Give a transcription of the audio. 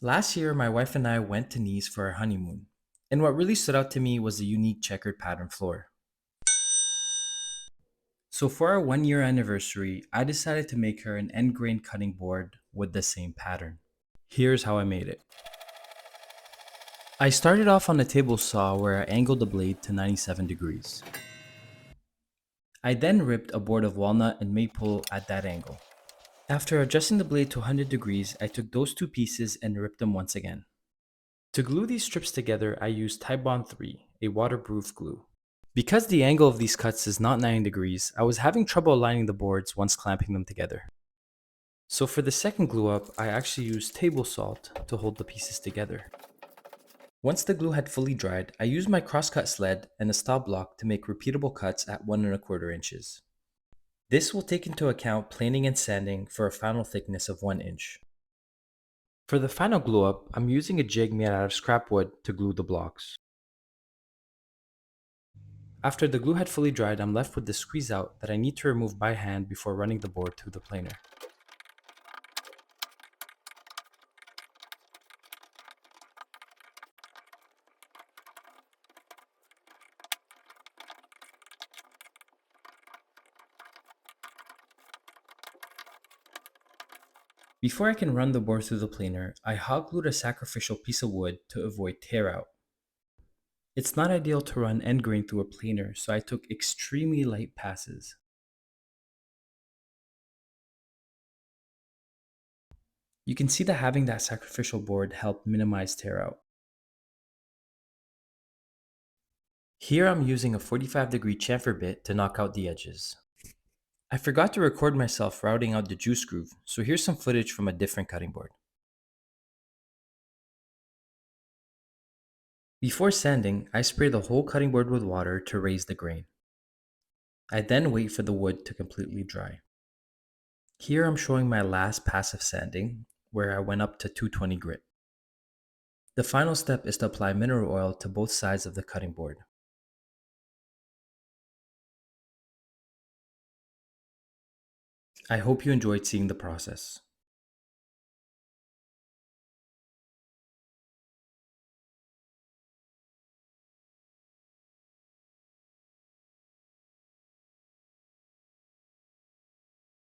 Last year, my wife and I went to Nice for our honeymoon, and what really stood out to me was the unique checkered pattern floor. So, for our 1 year anniversary, I decided to make her an end grain cutting board with the same pattern. Here's how I made it. I started off on a table saw where I angled the blade to 97 degrees. I then ripped a board of walnut and maple at that angle. After adjusting the blade to 100 degrees, I took those two pieces and ripped them once again. To glue these strips together, I used Tybond 3, a waterproof glue. Because the angle of these cuts is not 90 degrees, I was having trouble aligning the boards once clamping them together. So for the second glue up, I actually used table salt to hold the pieces together. Once the glue had fully dried, I used my crosscut sled and a stop block to make repeatable cuts at 1¼ inches. This will take into account planing and sanding for a final thickness of 1 inch. For the final glue up, I'm using a jig made out of scrap wood to glue the blocks. After the glue had fully dried, I'm left with the squeeze out that I need to remove by hand before running the board through the planer. Before I can run the board through the planer, I hot glued a sacrificial piece of wood to avoid tear out. It's not ideal to run end grain through a planer, so I took extremely light passes. You can see that having that sacrificial board helped minimize tear out. Here I'm using a 45-degree chamfer bit to knock out the edges. I forgot to record myself routing out the juice groove, so here's some footage from a different cutting board. Before sanding, I spray the whole cutting board with water to raise the grain. I then wait for the wood to completely dry. Here I'm showing my last pass of sanding, where I went up to 220 grit. The final step is to apply mineral oil to both sides of the cutting board. I hope you enjoyed seeing the process.